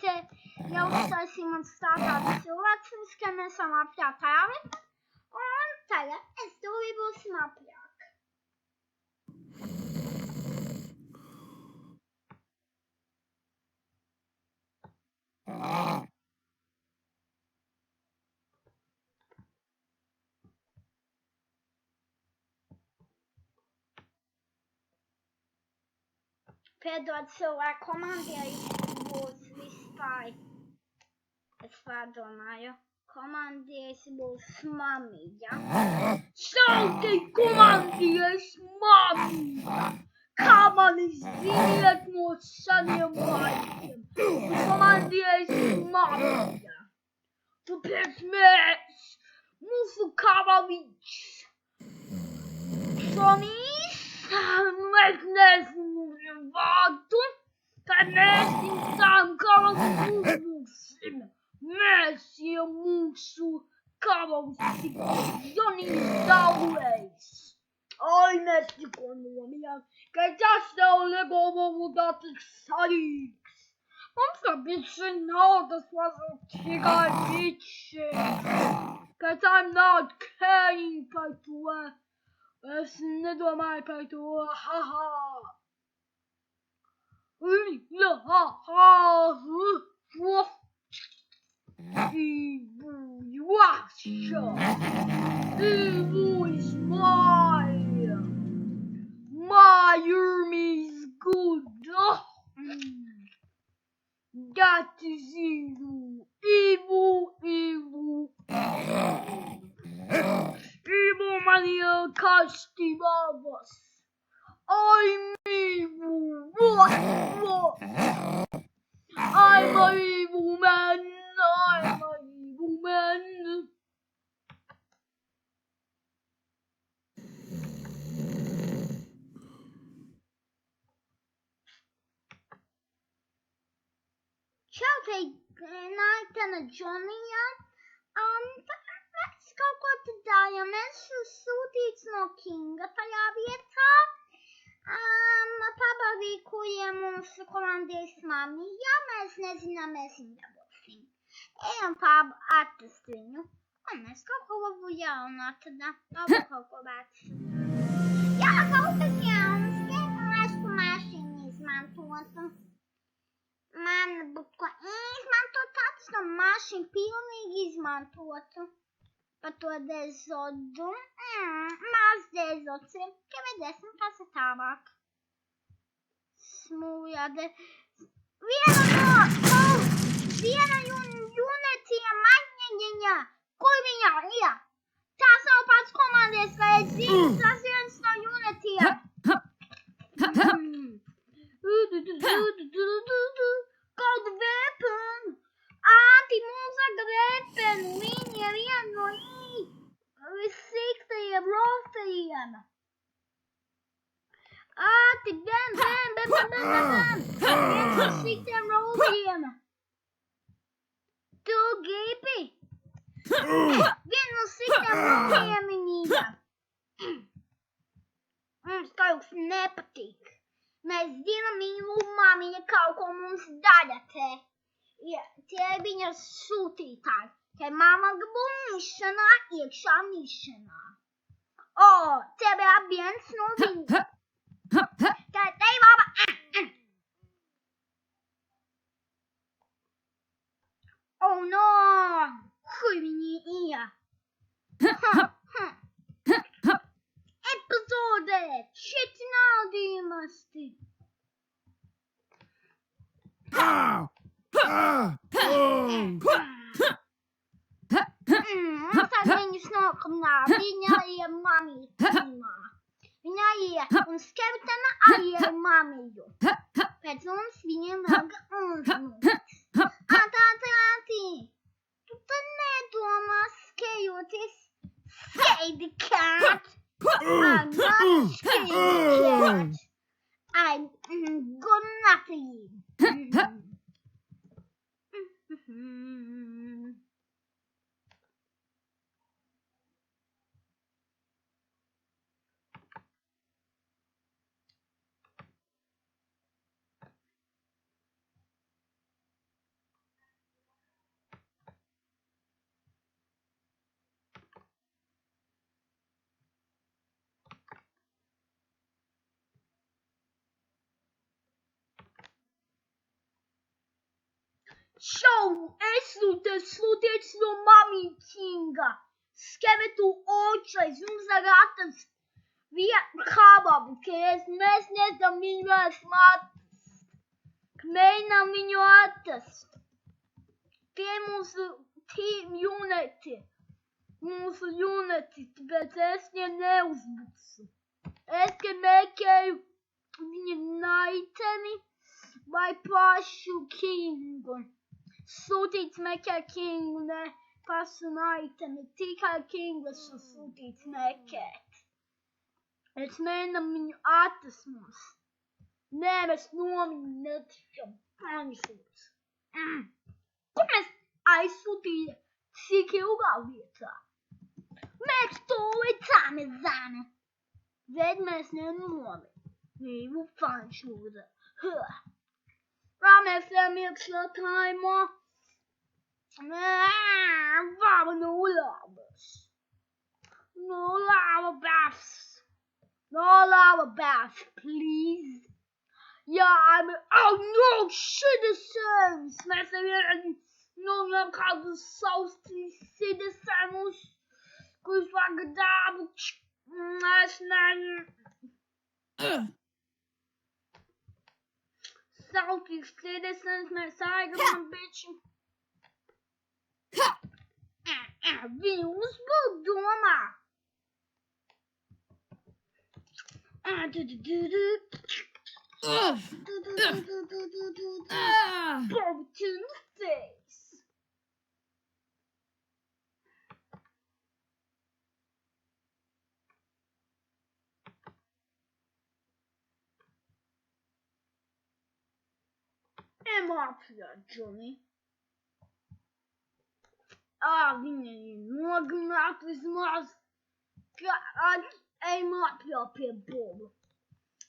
te jau uztaisīju man stāstā cilvēks, ka mēs esam apjā tajā vietā, un tagad es tūlīt būsim apjāk. Piedod cilvēku komandieris būs vispār. Es pārdomāju. Komandieris būs mamija. Sauti komandieris mamija! Kā mani ziniet no seniem laikiem? Komandieris mamija. Tāpēc mēs, mūsu karaviņš, Sonijs, mēs nezinām vārdu, kad mēs viņam karaviņu uzbūsim. Mēs jau mūsu karaviņš Sonijs zaudējis. Ai, mēs tikko nomijām, ka tas nav Legomovudā tik svarīgs. Mums kā bišķi naudas vajag tikai bišķi. Cause I'm not caring par to. Es nedomāju par to. Haha. Ibu jāša. Ibu is mine. My army is good. That is evil. Evil. Evil mania castigavas. I'm evil. What? I'm an evil man. Čau, Naitana Džonija. Mēs kaut ko te darījām. Mēs sūtīts no Kinga tajā vietā. Pabarīkojam mūsu komandieris mamija. Mēs nezinām, mēs viņu dabūsim. Ejam atrast viņu. Un mēs kaut ko labu jaunu atradām. Labu kaut ko vecu. Jā, kaut kas jauns. Mēs to mašīnu izmantotu. Man būtu ko izmantot, tāds no mašīnu pilnīgi izmantotu. Par to dezodu. Maz dezods ir, ka vedēsim, kas ir tālāk. Smūjāde. Viena junetija maņaņaņa. Kur viņa ir? Tās nav pats komandieris, vai es zinu, tas viens no junetija. Kaut weapon! Anti-mūzaka weapon! Viņa ir viena no visīktajiem rosteriem! Bam! Viens no sīktiem rosteriem! Tu gribi? Viena no sīktiem rosteriem viņīga! Mums kaut kas nepatīk! Mēs zinām, mīlu mamija kaut ko mums dara te. Tie ir viņas sūtītāji. Te mamma grib mišanā, iekšā mišanā. Te bija viens no viņiem. Te baba. No! Kur viņi ir? Epizode! Šetinādījumasti! Tad viņus nokamnā. Viņa ir mamītīmā. Viņa ir un Skevitana arī ir mamīju. Pēc mums viņiem vajag uzmūst. Tātī. Tu tad nedomā skejoties skeidi cat. I'm not scared. I'm good nothing. Čau, esmu te sūtīts no Mami Kinga. Skeletu očais, jums var atrast kababu, ka mēs neesam viņu esam atrast. Mēģinām viņu atrast. Tie mūsu team uniti. Mūsu uniti, tāpēc es viņu neuzbuksu. Es te meklēju viņa naiteni vai pašu Kingu. Sūtīts meklē Kingu, ne pašu naiteni. Tikai Kingu esmu sūtīts meklēt. Es mēģinām viņu atrast mums. Nē, mēs viņu netikam aizsūts. Kur mēs aizsūtījām? Cik ilgā vietā? Mēs to licāmies, zēni. Bet mēs nenomi. Viņu fanšūda. Kā mēs ejam iekšā taimā? Vāva no labas. No lava baths. No lava baths, please. Yeah, oh no, citizens! Mēs ejam kādu savus citizens, kurus vajag dabu. Mēs Salties citizens, mēs aigam biču. Viņi uzbūk domā. Bob to the face. Mafia, Johnny. Viņa ir nogalināta vismaz. Ej mafia pie Boba.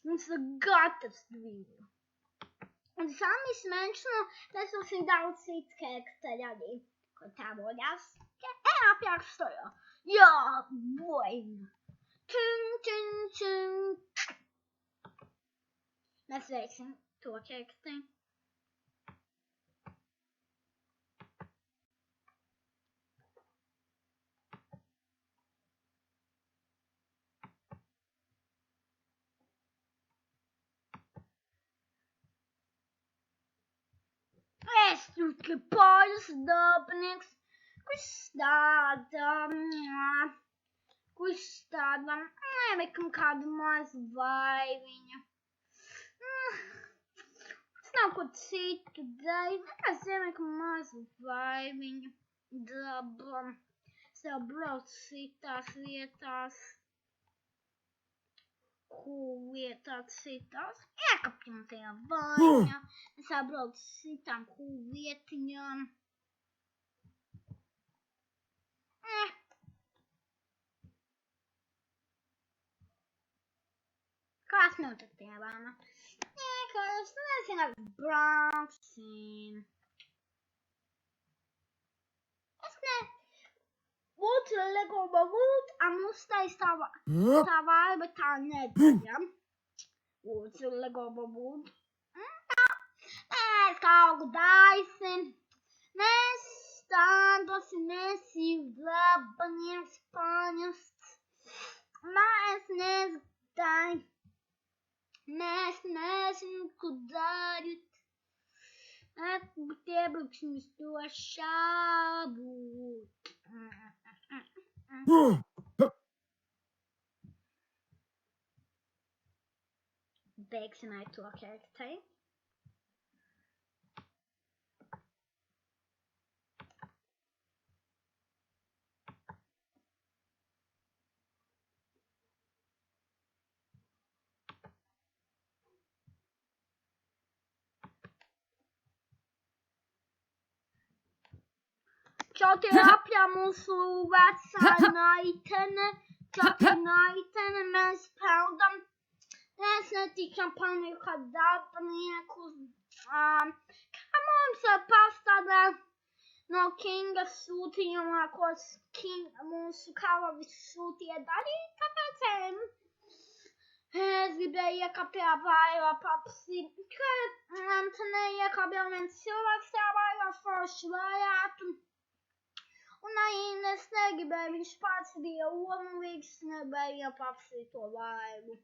Mums ir gatavs viņu. Un Samis mention, tas mums ir daudz cits kēksteļ arī, ko tēvoļās. Ej apjākstojo. Jā, boina. Mēs veiksim to kēksteļ. Es tikai pāris darbinieks, kurš stāda, nevekam kādu mazu vaiviņu. Tas nav ko citu darīt, mēs nevekam mazu vaiviņu dabam. Sev brauc citās vietās. Citās. Iekapjam tajā vaiņā. Es atbraucu citām vietiņām. Kas notiek tajā vaiņā? Kas nezinu, brauksim. Es ne. Lūdzu, Lego Balūt, mums taisa tā vaiva, bet tā nedara. Lūdzu, Lego Balūt. Mēs kaut ko daisim. Mēs stādosim, nesīv labanieks paņests. Mēs nezinu, mēs nezinu, ko darīt. Bet iebruksim uz to šābūt. Beigsim ar to kēkstei. Čau tie apļā mūsu vecā naitene. Čau tie naitene, mēs peldam. Mēs netikam panīju kā darbiniekus. Kā mums pastādā no Kinga sūtījumā, ko mūsu karavis sūtīja darīt, tāpēc Es gribēju iekāpt vairāk papsi, ka tu neiekāpjā viens cilvēks tā vairāk forši varētu. Un arī es negribēju, viņš pats bija omulīgs, negribēju iepapsīt to vaigu.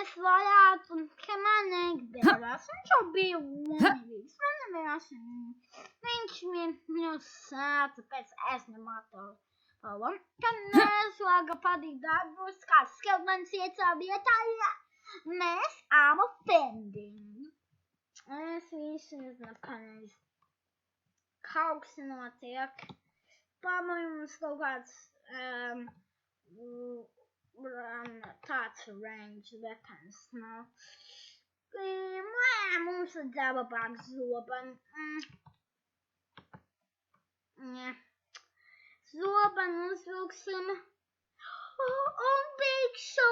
Es varētu, ka man negribējās, viņš jau bija omulīgs, man negribējās, viņš viņu sēta pēc es nemātu. Kad neslēga padīt darbus, kāds skeltmens iecā vietā, mēs āmu pending. Es visu nezinu, pareizi. Kaut kas notiek. Mums kaut kāds tāds range weapons nav. Mums ir dzēvabāk zoban. Zobenu uzvilksim un bikšu